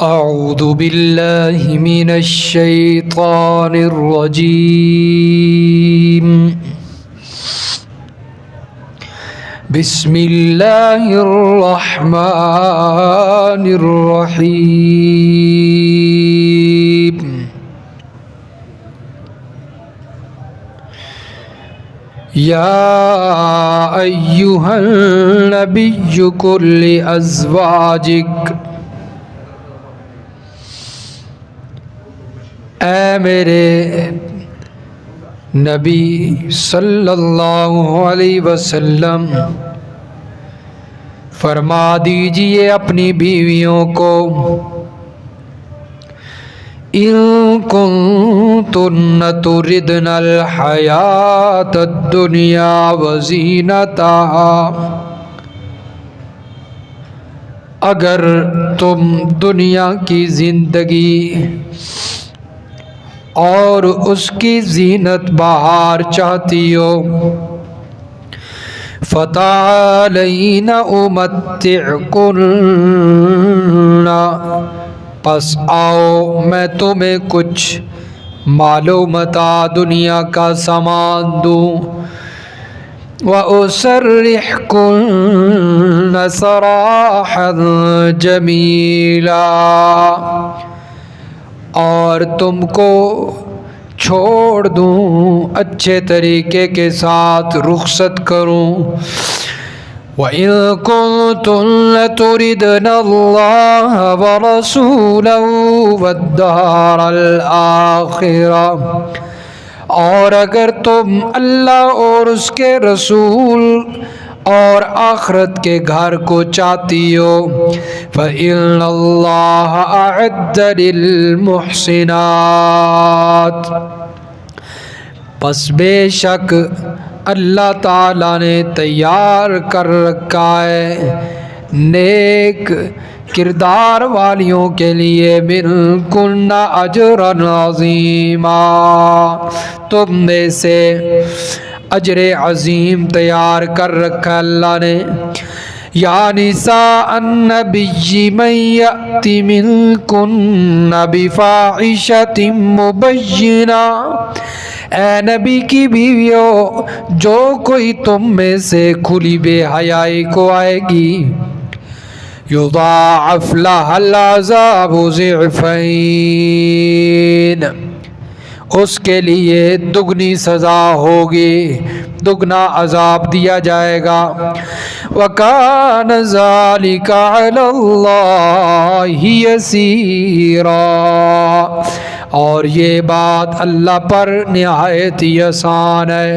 أعوذ بالله من الشيطان الرجيم. بسم الله الرحمن الرحيم. يا أيها النبي قل لأزواجك، اے میرے نبی صلی اللہ علیہ وسلم فرما دیجئے اپنی بیویوں کو، ان کنتن تردن الحیات الدنیا وزینتہا، اگر تم دنیا کی زندگی اور اس کی زینت بہار چاہتی ہو، فتعالین امتعکن، پس آؤ میں تمہیں کچھ مال و متاع دنیا کا سامان دوں، وَأُسَرِّحْكُنَّ سَرَاحًا جَمِيلًا، اور تم کو چھوڑ دوں اچھے طریقے کے ساتھ رخصت کروں۔ وَإِن كُنتُنَّ تُرِدْنَ اللَّهَ وَرَسُولَهُ وَالدَّارَ الْآخِرَةَ، اور اگر تم اللہ اور اس کے رسول اور آخرت کے گھر کو چاہتی ہو، فَإِنَّ اللَّهَ أَعَدَّ لِلْمُحْسِنَاتِ، پس بے شک اللہ تعالیٰ نے تیار کر رکھا ہے نیک کردار والیوں کے لیے منکن اجرا عظیما، تم میں سے اجر عظیم تیار کر رکھا اللہ نے۔ یا نساء النبی من یأت منکن بفاحشۃ مبینہ، اے نبی کی بیویوں، جو کوئی تم میں سے کھلی بے حیائی کو آئے گی، یضاعف لها العذاب ضعفین، اس کے لیے دگنی سزا ہوگی، دگنا عذاب دیا جائے گا۔ وَكَانَ ذَلِكَ عَلَى اللَّهِ يَسِيرًا، اور یہ بات اللہ پر نہایت ہی آسان ہے۔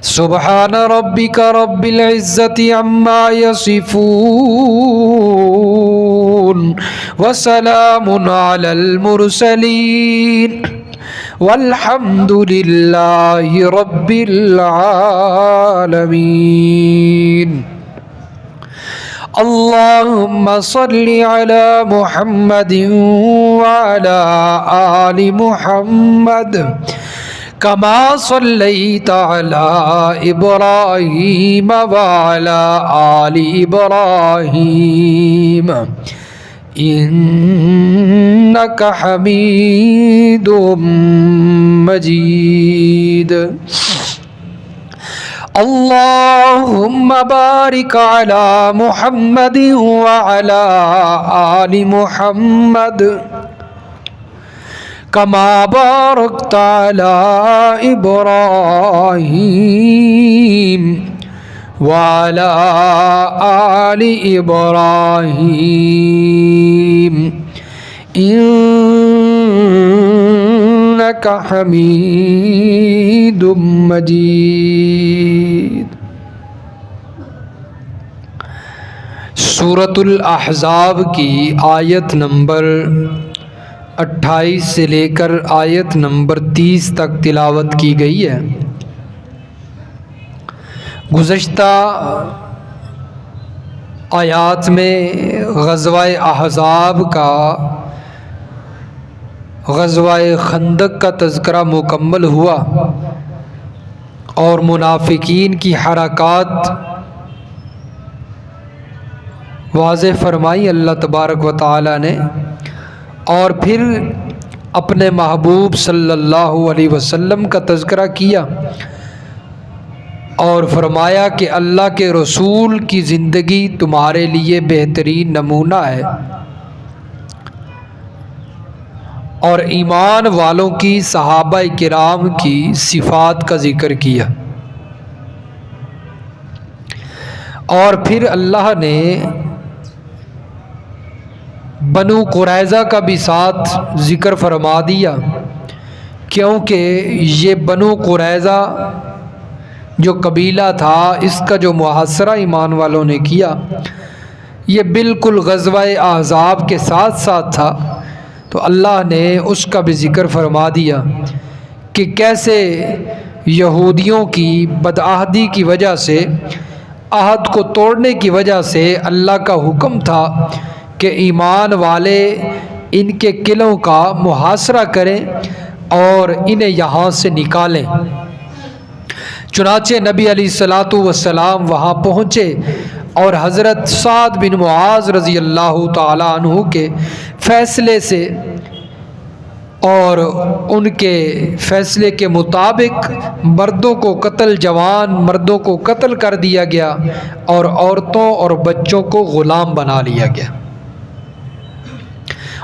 سبحان ربک رب العزت عما یصفون، وسلام علی المرسلین، والحمد للہ رب العالمین۔ اللہم صل علی محمد وعلی آل محمد کما صلیت علی ابراہیم وعلی آل ابراہیم انک حمید مجید۔ اللہم بارک علی محمد وعلی آل محمد کما بارکت علی ابراہیم وعلی آل ابراہیم انک حمید مجید۔ سورۃ الاحزاب کی آیت نمبر 28 سے لے کر آیت نمبر 30 تک تلاوت کی گئی ہے۔ گزشتہ آیات میں غزوہ احزاب کا، غزوہ خندق کا تذکرہ مکمل ہوا اور منافقین کی حرکات واضح فرمائی اللہ تبارک و تعالی نے، اور پھر اپنے محبوب صلی اللہ علیہ وسلم کا تذکرہ کیا اور فرمایا کہ اللہ کے رسول کی زندگی تمہارے لیے بہترین نمونہ ہے، اور ایمان والوں کی صحابہ کرام کی صفات کا ذکر کیا، اور پھر اللہ نے بنو قریظہ کا بھی ساتھ ذکر فرما دیا، کیونکہ یہ بنو قریظہ جو قبیلہ تھا، اس کا جو محاصرہ ایمان والوں نے کیا، یہ بالکل غزوہ احزاب کے ساتھ ساتھ تھا، تو اللہ نے اس کا بھی ذکر فرما دیا کہ کیسے یہودیوں کی بدعہدی کی وجہ سے، عہد کو توڑنے کی وجہ سے اللہ کا حکم تھا کہ ایمان والے ان کے قلعوں کا محاصرہ کریں اور انہیں یہاں سے نکالیں۔ چنانچہ نبی علیہ الصلاۃ والسلام وہاں پہنچے اور حضرت سعد بن معاذ رضی اللہ تعالی عنہ کے فیصلے سے اور ان کے فیصلے کے مطابق مردوں کو قتل، جوان مردوں کو قتل کر دیا گیا اور عورتوں اور بچوں کو غلام بنا لیا گیا،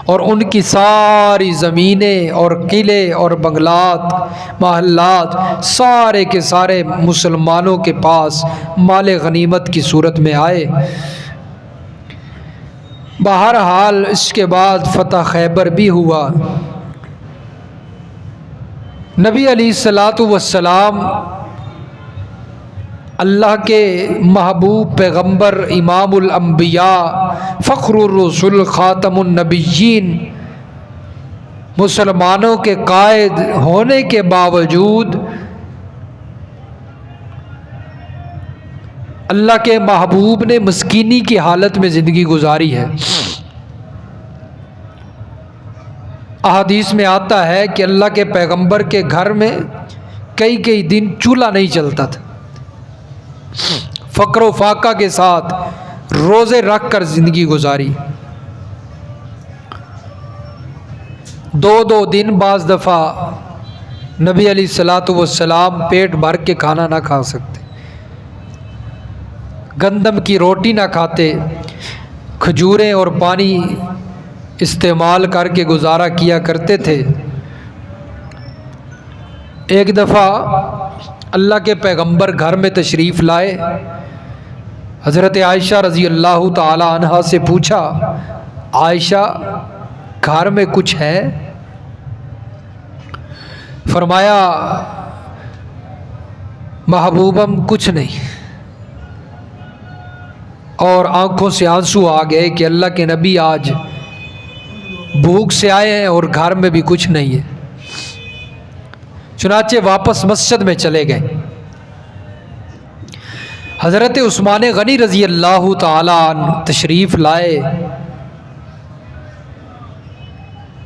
اور ان کی ساری زمینیں اور قلعے اور بنگلات، محلات سارے کے سارے مسلمانوں کے پاس مال غنیمت کی صورت میں آئے۔ بہرحال اس کے بعد فتح خیبر بھی ہوا۔ نبی علیہ الصلاۃ والسلام اللہ کے محبوب پیغمبر، امام الانبیاء، فخر الرسل، خاتم النبیین، مسلمانوں کے قائد ہونے کے باوجود اللہ کے محبوب نے مسکینی کی حالت میں زندگی گزاری ہے۔ احادیث میں آتا ہے کہ اللہ کے پیغمبر کے گھر میں کئی دن چولہا نہیں چلتا تھا، فقر و فاقہ کے ساتھ روزے رکھ کر زندگی گزاری۔ 2 دن بعض دفعہ نبی علیہ الصلاۃ والسلام پیٹ بھر کے کھانا نہ کھا سکتے، گندم کی روٹی نہ کھاتے، کھجوریں اور پانی استعمال کر کے گزارا کیا کرتے تھے۔ ایک دفعہ اللہ کے پیغمبر گھر میں تشریف لائے، حضرت عائشہ رضی اللہ تعالی عنہا سے پوچھا، عائشہ گھر میں کچھ ہے؟ فرمایا، محبوبم کچھ نہیں، اور آنکھوں سے آنسو آ گئے کہ اللہ کے نبی آج بھوک سے آئے ہیں اور گھر میں بھی کچھ نہیں ہے۔ چنانچہ واپس مسجد میں چلے گئے۔ حضرت عثمان غنی رضی اللہ تعالی عنہ تشریف لائے،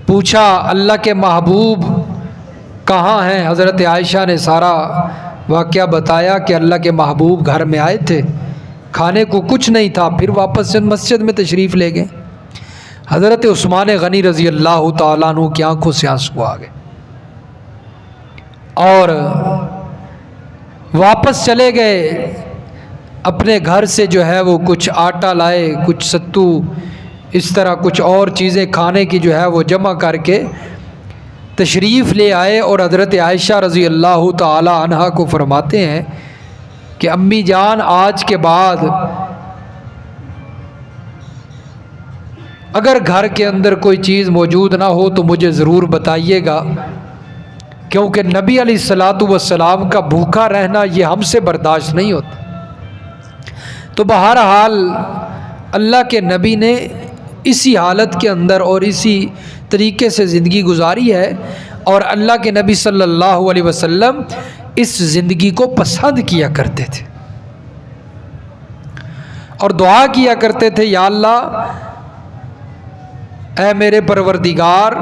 پوچھا اللہ کے محبوب کہاں ہیں؟ حضرت عائشہ نے سارا واقعہ بتایا کہ اللہ کے محبوب گھر میں آئے تھے، کھانے کو کچھ نہیں تھا، پھر واپس سے مسجد میں تشریف لے گئے۔ حضرت عثمان غنی رضی اللہ تعالیٰ عنہ کی آنکھوں سے آنسو آ گئے اور واپس چلے گئے۔ اپنے گھر سے جو ہے وہ کچھ آٹا لائے، کچھ ستو، اس طرح کچھ اور چیزیں کھانے کی جو ہے وہ جمع کر کے تشریف لے آئے، اور حضرت عائشہ رضی اللہ تعالی عنہا کو فرماتے ہیں کہ امی جان آج کے بعد اگر گھر کے اندر کوئی چیز موجود نہ ہو تو مجھے ضرور بتائیے گا، کیونکہ نبی علیہ الصلاۃ والسلام کا بھوکا رہنا یہ ہم سے برداشت نہیں ہوتا۔ تو بہرحال اللہ کے نبی نے اسی حالت کے اندر اور اسی طریقے سے زندگی گزاری ہے، اور اللہ کے نبی صلی اللہ علیہ وسلم اس زندگی کو پسند کیا کرتے تھے اور دعا کیا کرتے تھے، یا اللہ اے میرے پروردگار،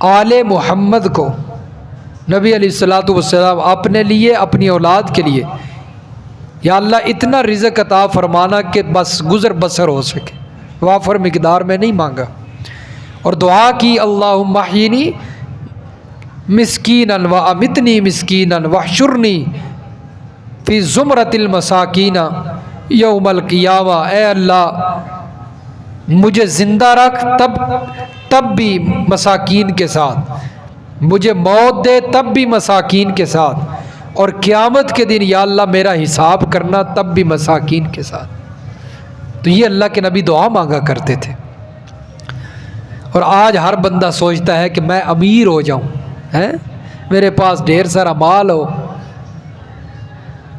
آل محمد کو، نبی علیہ الصلاۃ والسلام اپنے لیے، اپنی اولاد کے لیے، یا اللہ اتنا رزق عطا فرمانا کہ بس گزر بسر ہو سکے، وافر مقدار میں نہیں مانگا۔ اور دعا کی اللہم احیینی مسکینا وامیتنی مسکینا واحشرنی فی زمرۃ المساکین یوم القیامہ، اے اللہ مجھے زندہ رکھ تب بھی مساکین کے ساتھ، مجھے موت دے تب بھی مساکین کے ساتھ، اور قیامت کے دن یا اللہ میرا حساب کرنا تب بھی مساکین کے ساتھ۔ تو یہ اللہ کے نبی دعا مانگا کرتے تھے۔ اور آج ہر بندہ سوچتا ہے کہ میں امیر ہو جاؤں، میرے پاس ڈھیر سارا مال ہو،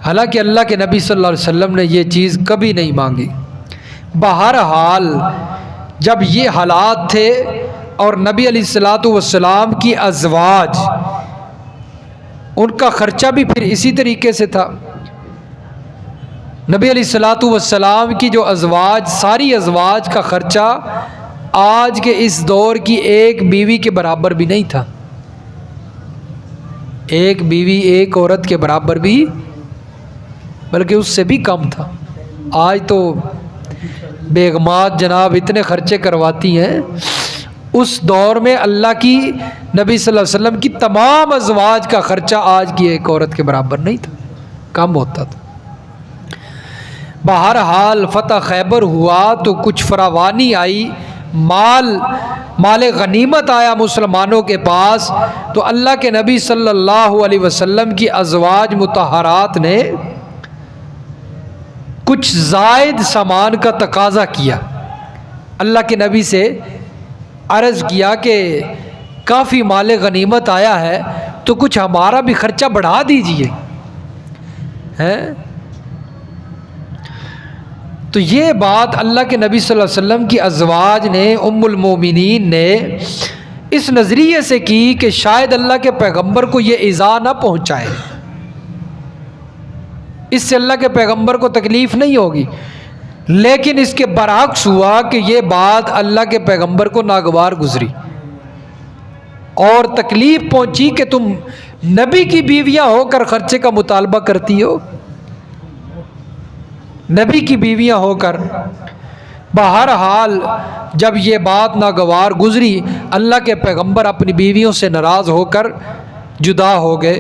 حالانکہ اللہ کے نبی صلی اللہ علیہ وسلم نے یہ چیز کبھی نہیں مانگی۔ بہرحال جب یہ حالات تھے اور نبی علیہ الصلوۃ والسلام کی ازواج، ان کا خرچہ بھی پھر اسی طریقے سے تھا۔ نبی علیہ الصلوۃ والسلام کی جو ازواج، ساری ازواج کا خرچہ آج کے اس دور کی ایک بیوی کے برابر بھی نہیں تھا، ایک بیوی ایک عورت کے برابر بھی، بلکہ اس سے بھی کم تھا۔ آج تو بیگمات جناب اتنے خرچے کرواتی ہیں، اس دور میں اللہ کی نبی صلی اللہ علیہ وسلم کی تمام ازواج کا خرچہ آج کی ایک عورت کے برابر نہیں تھا، کم ہوتا تھا۔ بہرحال فتح خیبر ہوا تو کچھ فراوانی آئی، مال غنیمت آیا مسلمانوں کے پاس، تو اللہ کے نبی صلی اللہ علیہ وسلم کی ازواج مطہرات نے کچھ زائد سامان کا تقاضا کیا، اللہ کے نبی سے عرض کیا کہ کافی مال غنیمت آیا ہے تو کچھ ہمارا بھی خرچہ بڑھا دیجئے۔ تو یہ بات اللہ کے نبی صلی اللہ علیہ وسلم کی ازواج نے، ام المومنین نے اس نظریے سے کی کہ شاید اللہ کے پیغمبر کو یہ ایذا نہ پہنچائے، اس سے اللہ کے پیغمبر کو تکلیف نہیں ہوگی۔ لیکن اس کے برعکس ہوا کہ یہ بات اللہ کے پیغمبر کو ناگوار گزری اور تکلیف پہنچی کہ تم نبی کی بیویاں ہو کر خرچے کا مطالبہ کرتی ہو، نبی کی بیویاں ہو کر۔ بہرحال جب یہ بات ناگوار گزری، اللہ کے پیغمبر اپنی بیویوں سے ناراض ہو کر جدا ہو گئے،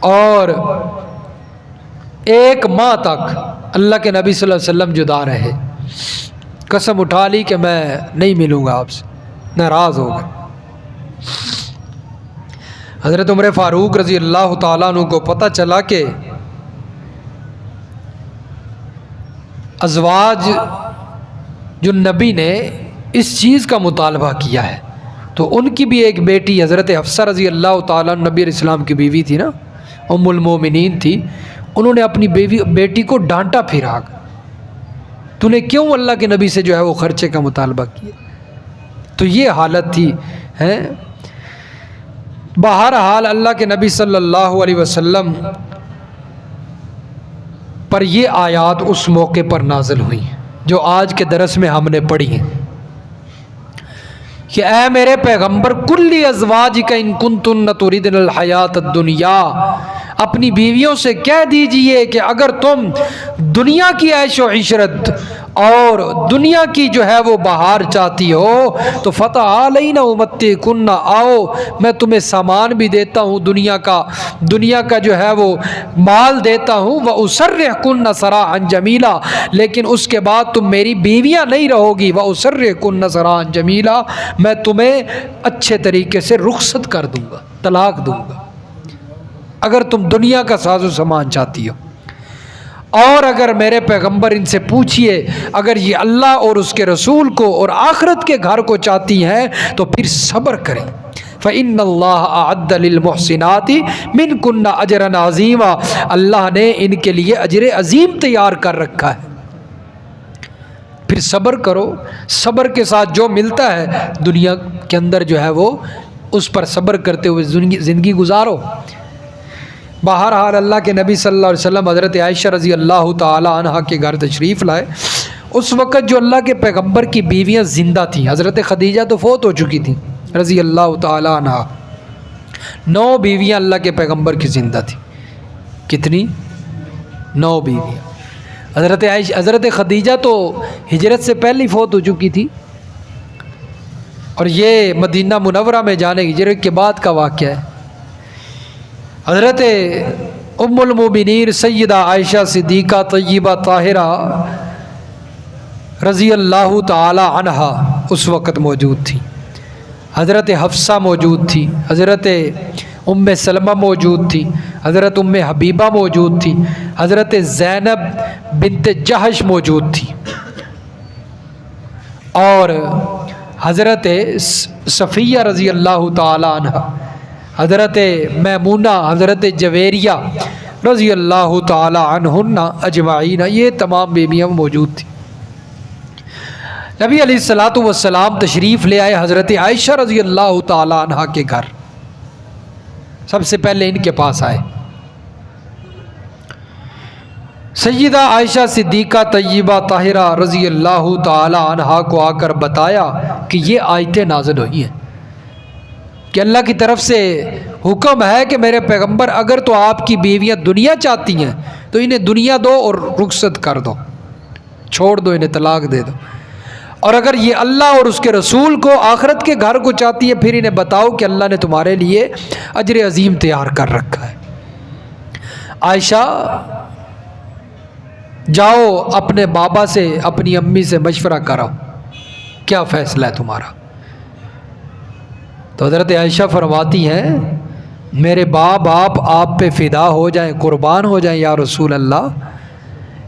اور 1 ماہ تک اللہ کے نبی صلی اللہ علیہ وسلم جدا رہے، قسم اٹھا لی کہ میں نہیں ملوں گا آپ سے، ناراض ہو گئے۔ حضرت عمر فاروق رضی اللہ تعالیٰ عنہ کو پتہ چلا کہ ازواج جو نبی نے اس چیز کا مطالبہ کیا ہے، تو ان کی بھی ایک بیٹی حضرت حفصہ رضی اللہ تعالیٰ عنہ نبی علیہ السلام کی بیوی تھی نا، ام المومنین تھی، انہوں نے اپنی بیٹی کو ڈانٹا پھرا، تو نے کیوں اللہ کے نبی سے جو ہے وہ خرچے کا مطالبہ کیا؟ تو یہ حالت تھی۔ بہرحال اللہ کے نبی صلی اللہ علیہ وسلم پر یہ آیات اس موقع پر نازل ہوئی جو آج کے درس میں ہم نے پڑھی ہیں کہ اے میرے پیغمبر کلی ازواجک ان کنتن تردن الحیات الدنیا، اپنی بیویوں سے کہہ دیجئے کہ اگر تم دنیا کی عیش و عشرت اور دنیا کی جو ہے وہ بہار چاہتی ہو تو فتح علینا امتعکن، آؤ میں تمہیں سامان بھی دیتا ہوں دنیا کا جو ہے وہ مال دیتا ہوں، واسرحکن سراحا جمیلا، لیکن اس کے بعد تم میری بیویاں نہیں رہو گی، واسرحکن سراحا جمیلا، میں تمہیں اچھے طریقے سے رخصت کر دوں گا، طلاق دوں گا اگر تم دنیا کا ساز و سامان چاہتی ہو۔ اور اگر میرے پیغمبر ان سے پوچھئے اگر یہ اللہ اور اس کے رسول کو اور آخرت کے گھر کو چاہتی ہیں تو پھر صبر کریں، فَإِنَّ اللَّهَ أَعَدَّ لِلْمُحْسِنَاتِ مِنْكُنَّ أَجْرًا عَظِيمًا، اللہ نے ان کے لیے اجر عظیم تیار کر رکھا ہے۔ پھر صبر کرو، صبر کے ساتھ جو ملتا ہے دنیا کے اندر جو ہے وہ اس پر صبر کرتے ہوئے زندگی گزارو۔ بہرحال اللہ کے نبی صلی اللہ علیہ وسلم حضرت عائشہ رضی اللہ تعالی عنہ کے گھر تشریف لائے۔ اس وقت جو اللہ کے پیغمبر کی بیویاں زندہ تھیں، حضرت خدیجہ تو فوت ہو چکی تھیں رضی اللہ تعالی عنہ، 9 بیویاں اللہ کے پیغمبر کی زندہ تھیں۔ کتنی؟ 9 بیویاں۔ حضرت خدیجہ تو ہجرت سے پہلے فوت ہو چکی تھی، اور یہ مدینہ منورہ میں جانے کی ہجرت کے بعد کا واقعہ ہے۔ حضرت ام المومنین سیدہ عائشہ صدیقہ طیبہ طاہرہ رضی اللہ تعالی عنہا اس وقت موجود تھی، حضرت حفصہ موجود تھی، حضرت ام سلمہ موجود تھی، حضرت ام حبیبہ موجود تھی، حضرت زینب بنت جہش موجود تھی، اور حضرت صفیہ رضی اللہ تعالی عنہ، حضرت میمونہ، حضرت جویریہ رضی اللہ تعالی عنہن اجمعین، یہ تمام بیویاں موجود تھیں۔ نبی علیہ الصلوۃ والسلام تشریف لے آئے حضرت عائشہ رضی اللہ تعالی عنہ کے گھر، سب سے پہلے ان کے پاس آئے۔ سیدہ عائشہ صدیقہ طیبہ طاہرہ رضی اللہ تعالی عنہا کو آ کر بتایا کہ یہ آیتیں نازل ہوئی ہیں کہ اللہ کی طرف سے حکم ہے کہ میرے پیغمبر اگر تو آپ کی بیویاں دنیا چاہتی ہیں تو انہیں دنیا دو اور رخصت کر دو، چھوڑ دو، انہیں طلاق دے دو، اور اگر یہ اللہ اور اس کے رسول کو آخرت کے گھر کو چاہتی ہے پھر انہیں بتاؤ کہ اللہ نے تمہارے لیے اجر عظیم تیار کر رکھا ہے۔ عائشہ جاؤ اپنے بابا سے، اپنی امی سے مشورہ کرو، کیا فیصلہ ہے تمہارا؟ تو حضرت عائشہ فرماتی ہیں میرے باپ آپ پہ فدا ہو جائیں، قربان ہو جائیں یا رسول اللہ،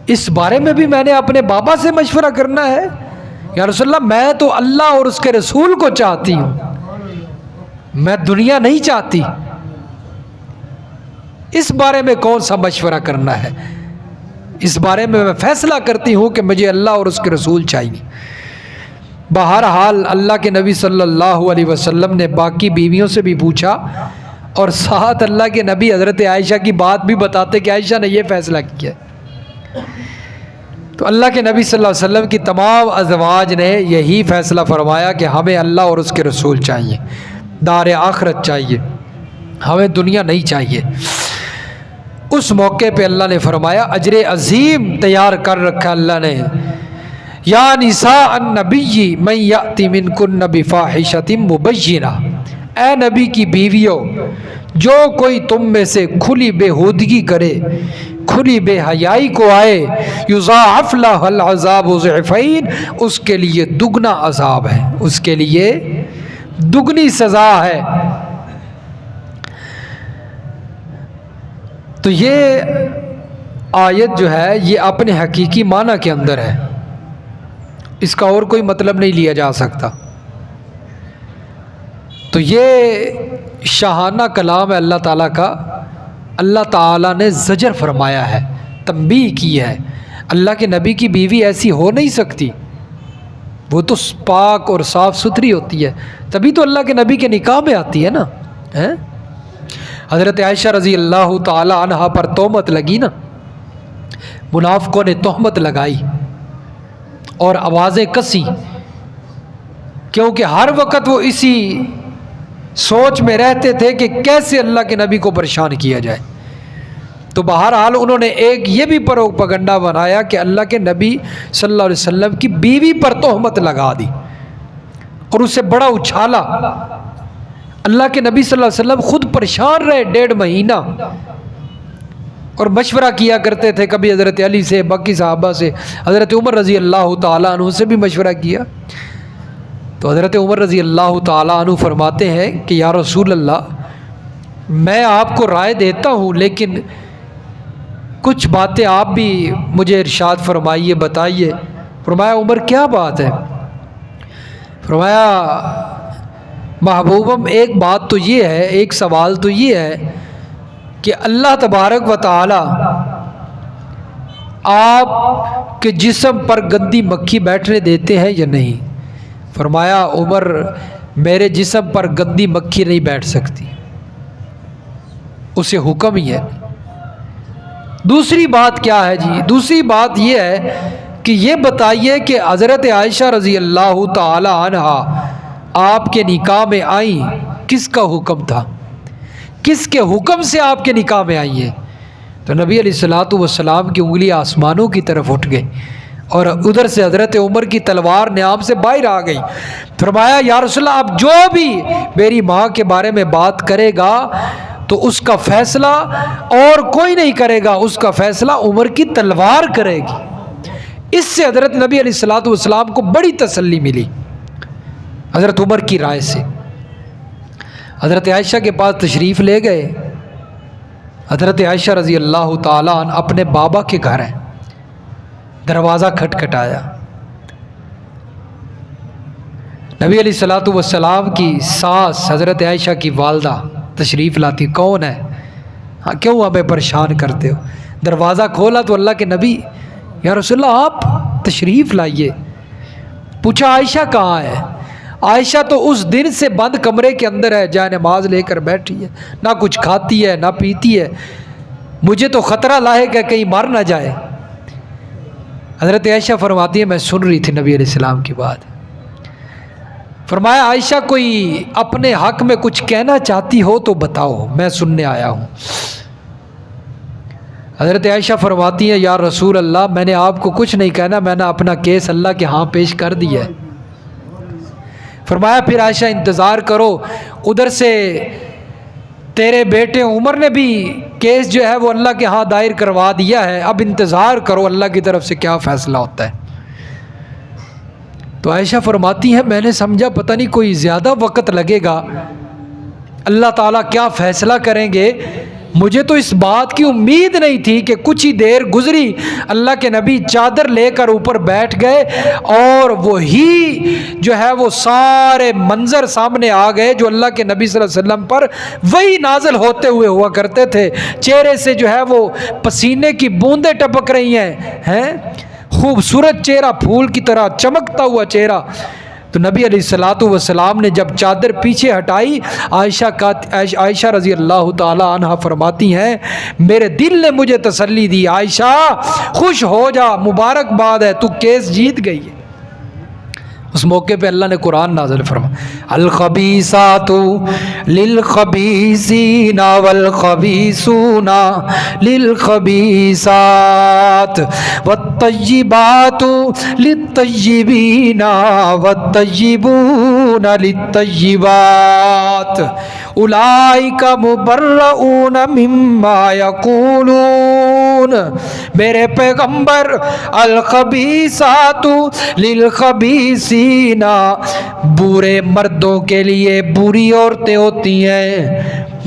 اس بارے میں بھی میں نے اپنے بابا سے مشورہ کرنا ہے؟ یا رسول اللہ میں تو اللہ اور اس کے رسول کو چاہتی ہوں، میں دنیا نہیں چاہتی، اس بارے میں کون سا مشورہ کرنا ہے؟ اس بارے میں فیصلہ کرتی ہوں کہ مجھے اللہ اور اس کے رسول چاہیے۔ بہرحال اللہ کے نبی صلی اللہ علیہ وسلم نے باقی بیویوں سے بھی پوچھا، اور ساتھ اللہ کے نبی حضرت عائشہ کی بات بھی بتاتے کہ عائشہ نے یہ فیصلہ کیا۔ تو اللہ کے نبی صلی اللہ علیہ وسلم کی تمام ازواج نے یہی فیصلہ فرمایا کہ ہمیں اللہ اور اس کے رسول چاہیے، دار آخرت چاہیے، ہمیں دنیا نہیں چاہیے۔ اس موقع پہ اللہ نے فرمایا اجر عظیم تیار کر رکھا اللہ نے، یا نساء النبی من یأتی منکن بفاحشۃ مبینہ، اے نبی کی بیویوں جو کوئی تم میں سے کھلی بے ہودگی کرے، کھلی بے حیائی کو آئے، یضاعف لها العذاب ضعفین، اس کے لیے دگنا عذاب ہے، اس کے لیے دگنی سزا ہے۔ تو یہ آیت جو ہے یہ اپنے حقیقی معنی کے اندر ہے، اس کا اور کوئی مطلب نہیں لیا جا سکتا۔ تو یہ شاہانہ کلام ہے اللہ تعالیٰ کا، اللہ تعالیٰ نے زجر فرمایا ہے، تنبیہ کی ہے۔ اللہ کے نبی کی بیوی ایسی ہو نہیں سکتی، وہ تو پاک اور صاف ستھری ہوتی ہے، تبھی تو اللہ کے نبی کے نکاح میں آتی ہے نا۔ حضرت عائشہ رضی اللہ تعالی عنہا پر تہمت لگی نا، منافقوں نے تہمت لگائی اور آوازیں کسی، کیونکہ ہر وقت وہ اسی سوچ میں رہتے تھے کہ کیسے اللہ کے نبی کو پریشان کیا جائے۔ تو بہرحال انہوں نے ایک یہ بھی پروپیگنڈا بنایا کہ اللہ کے نبی صلی اللہ علیہ وسلم کی بیوی پر تہمت لگا دی اور اسے بڑا اچھالا۔ اللہ کے نبی صلی اللہ علیہ وسلم خود پریشان رہے 1.5 مہینہ اور مشورہ کیا کرتے تھے، کبھی حضرت علی سے، باقی صحابہ سے، حضرت عمر رضی اللہ تعالیٰ عنہ سے بھی مشورہ کیا۔ تو حضرت عمر رضی اللہ تعالیٰ عنہ فرماتے ہیں کہ یا رسول اللہ میں آپ کو رائے دیتا ہوں لیکن کچھ باتیں آپ بھی مجھے ارشاد فرمائیے، بتائیے۔ فرمایا عمر کیا بات ہے؟ فرمایا محبوبم ایک بات تو یہ ہے، ایک سوال تو یہ ہے کہ اللہ تبارک و تعالی آپ کے جسم پر گندی مکھی بیٹھنے دیتے ہیں یا نہیں؟ فرمایا عمر میرے جسم پر گندی مکھی نہیں بیٹھ سکتی، اسے حکم ہی ہے۔ دوسری بات کیا ہے جی؟ دوسری بات یہ ہے کہ یہ بتائیے کہ حضرت عائشہ رضی اللہ تعالی عنہا آپ کے نکاح میں آئیں، کس کا حکم تھا؟ کس کے حکم سے آپ کے نکاح میں آئی ہیں؟ تو نبی علیہ الصلوۃ والسلام کی انگلی آسمانوں کی طرف اٹھ گئی اور ادھر سے حضرت عمر کی تلوار نیام سے باہر آ گئی. فرمایا یا رسول اللہ اب جو بھی میری ماں کے بارے میں بات کرے گا تو اس کا فیصلہ اور کوئی نہیں کرے گا، اس کا فیصلہ عمر کی تلوار کرے گی. اس سے حضرت نبی علیہ الصلوۃ والسلام کو بڑی تسلی ملی حضرت عمر کی رائے سے. حضرت عائشہ کے پاس تشریف لے گئے. حضرت عائشہ رضی اللہ تعالیٰ عنہ اپنے بابا کے گھر ہیں. دروازہ کھٹکھٹایا. نبی علیہ الصلوۃ والسلام کی ساس حضرت عائشہ کی والدہ تشریف لاتی. کون ہے؟ ہاں کیوں ہمیں پریشان کرتے ہو؟ دروازہ کھولا تو اللہ کے نبی یا رسول اللہ آپ تشریف لائیے. پوچھا عائشہ کہاں ہے؟ عائشہ تو اس دن سے بند کمرے کے اندر ہے، جائے نماز لے کر بیٹھی ہے، نہ کچھ کھاتی ہے نہ پیتی ہے، مجھے تو خطرہ لاحق ہے کہیں مر نہ جائے. حضرت عائشہ فرماتی ہے میں سن رہی تھی نبی علیہ السلام کی بات. فرمایا عائشہ کوئی اپنے حق میں کچھ کہنا چاہتی ہو تو بتاؤ، میں سننے آیا ہوں. حضرت عائشہ فرماتی ہیں یا رسول اللہ میں نے آپ کو کچھ نہیں کہنا، میں نے اپنا کیس اللہ کے ہاں پیش کر دیا ہے. فرمایا پھر عائشہ انتظار کرو، ادھر سے تیرے بیٹے عمر نے بھی کیس جو ہے وہ اللہ کے ہاں دائر کروا دیا ہے، اب انتظار کرو اللہ کی طرف سے کیا فیصلہ ہوتا ہے. تو عائشہ فرماتی ہیں میں نے سمجھا پتہ نہیں کوئی زیادہ وقت لگے گا، اللہ تعالیٰ کیا فیصلہ کریں گے. مجھے تو اس بات کی امید نہیں تھی کہ کچھ ہی دیر گزری اللہ کے نبی چادر لے کر اوپر بیٹھ گئے اور وہی جو ہے وہ سارے منظر سامنے آ گئے جو اللہ کے نبی صلی اللہ علیہ وسلم پر وہی نازل ہوتے ہوئے ہوا کرتے تھے. چہرے سے جو ہے وہ پسینے کی بوندیں ٹپک رہی ہیں، خوبصورت چہرہ، پھول کی طرح چمکتا ہوا چہرہ. تو نبی علیہ الصلوۃ والسلام نے جب چادر پیچھے ہٹائی، عائشہ رضی اللہ تعالی عنہ فرماتی ہیں میرے دل نے مجھے تسلی دی، عائشہ خوش ہو جا، مبارکباد ہے، تو کیس جیت گئی ہے. اس موقع پہ اللہ نے قرآن نازل فرمایا الخبیثات للخبیثین والخبیثون للخبیثات والطیبات للطیبین والطیبون للطیبات اولئک مبرؤون مما یقولون. میرے پیغمبر الخبیثات للخبیثین، برے مردوں کے لیے بری عورتیں ہوتی ہیں،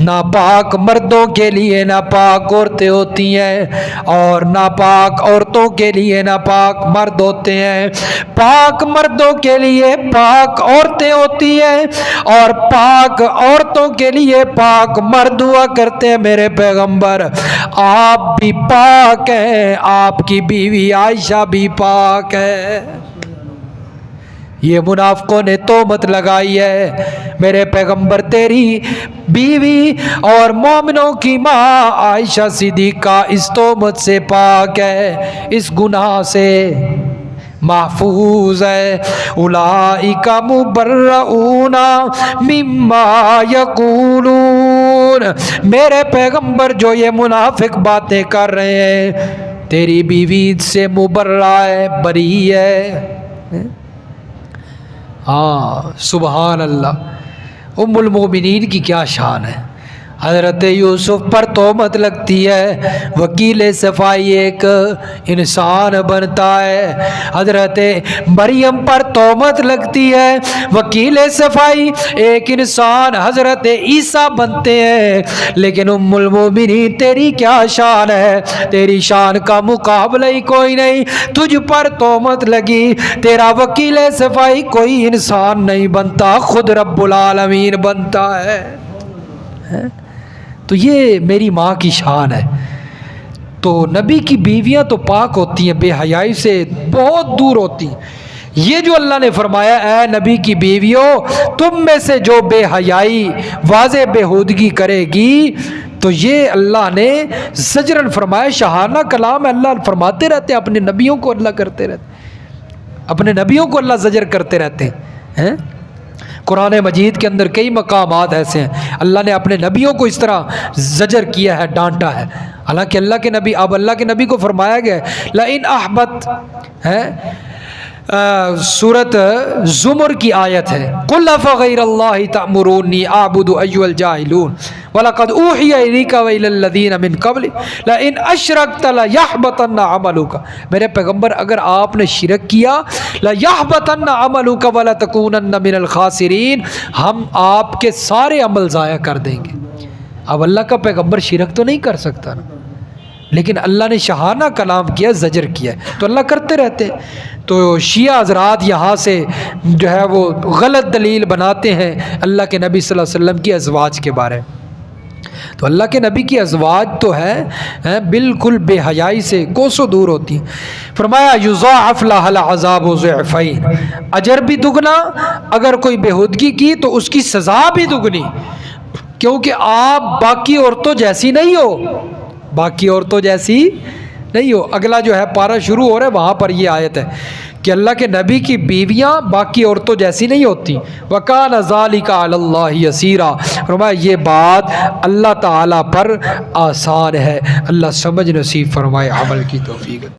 ناپاک مردوں کے لیے ناپاک عورتیں ہوتی ہیں، اور ناپاک عورتوں کے لیے ناپاک مرد ہوتے ہیں. پاک مردوں کے لیے پاک عورتیں ہوتی ہیں اور پاک عورتوں کے لیے پاک مرد ہوا کرتے ہیں. میرے پیغمبر آپ بھی پاک ہیں، آپ کی بیوی عائشہ بھی پاک ہے. یہ منافقوں نے تہمت لگائی ہے میرے پیغمبر تیری بیوی اور مومنوں کی ماں عائشہ صدیقہ اس تہمت سے پاک ہے، اس گناہ سے محفوظ ہے. اولئک مبرؤون مما یقولون. میرے پیغمبر جو یہ منافق باتیں کر رہے ہیں تیری بیوی سے مبرہ ہے، بری ہے. ہاں سبحان اللہ. ام المومنین کی کیا شان ہے. حضرت یوسف پر تہمت لگتی ہے، وکیل صفائی ایک انسان بنتا ہے. حضرت مریم پر تہمت لگتی ہے، وکیل صفائی ایک انسان حضرت عیسیٰ بنتے ہیں. لیکن ام المومنین تیری کیا شان ہے، تیری شان کا مقابلہ ہی کوئی نہیں. تجھ پر تہمت لگی، تیرا وکیل صفائی کوئی انسان نہیں بنتا، خود رب العالمین بنتا ہے. تو یہ میری ماں کی شان ہے. تو نبی کی بیویاں تو پاک ہوتی ہیں، بے حیائی سے بہت دور ہوتی ہیں. یہ جو اللہ نے فرمایا اے نبی کی بیویوں تم میں سے جو بے حیائی واضح بےہودگی کرے گی، تو یہ اللہ نے زجرن فرمایا. شہانہ کلام اللہ فرماتے رہتے ہیں، اپنے نبیوں کو اللہ کرتے رہتے ہیں، اپنے نبیوں کو اللہ زجر کرتے رہتے ہیں. قرآن مجید کے اندر کئی مقامات ایسے ہیں اللہ نے اپنے نبیوں کو اس طرح زجر کیا ہے، ڈانٹا ہے. حالانکہ اللہ کے نبی، اب اللہ کے نبی کو فرمایا گیا ہے لئن احبت ہے، سورۃ زمر کی آیت ہے، قل افغیر اللہ تأمرونی اعبد ایھا الجاہلون وَلَقَدْ أُوحِيَ إِلَيْكَ وَإِلَى الَّذِينَ مِن قَبْلِكَ لَئِنْ أَشْرَكْتَ لَيَحْبَطَنَّ عَمَلُكَ، میرے پیغمبر اگر آپ نے شرک کیا لَيَحْبَطَنَّ عَمَلُكَ وَلَتَكُونَنَّ مِنَ الْخَاسِرِينَ، ہم آپ کے سارے عمل ضائع کر دیں گے۔ اب اللہ کا پیغمبر شرک تو نہیں کر سکتا نا، لیکن اللہ نے شہانہ کلام کیا، زجر کیا، تو اللہ کرتے رہتے ہیں۔ تو شیعہ حضرات یہاں سے جو ہے وہ غلط دلیل بناتے ہیں اللہ کے نبی صلی اللہ علیہ وسلم کی ازواج کے بارے میں۔ تو اللہ کے نبی کی ازواج تو ہے بالکل بے حیائی سے کوسوں دور ہوتی ہیں۔ فرمایا یضاعف لها العذاب ضعفین، اجر بھی دگنا، اگر کوئی بےہودگی کی تو اس کی سزا بھی دگنی، کیونکہ آپ باقی عورتوں جیسی نہیں ہو، باقی عورتوں جیسی نہیں ہو۔ اگلا جو ہے پارہ شروع ہو رہا ہے، وہاں پر یہ آیت ہے کہ اللہ کے نبی کی بیویاں باقی عورتوں جیسی نہیں ہوتی۔ وَكَانَ ذَلِكَ عَلَى اللَّهِ يَسِيرًا، فرمایا یہ بات اللہ تعالیٰ پر آسان ہے۔ اللہ سمجھ نصیب فرمائے، عمل کی توفیق۔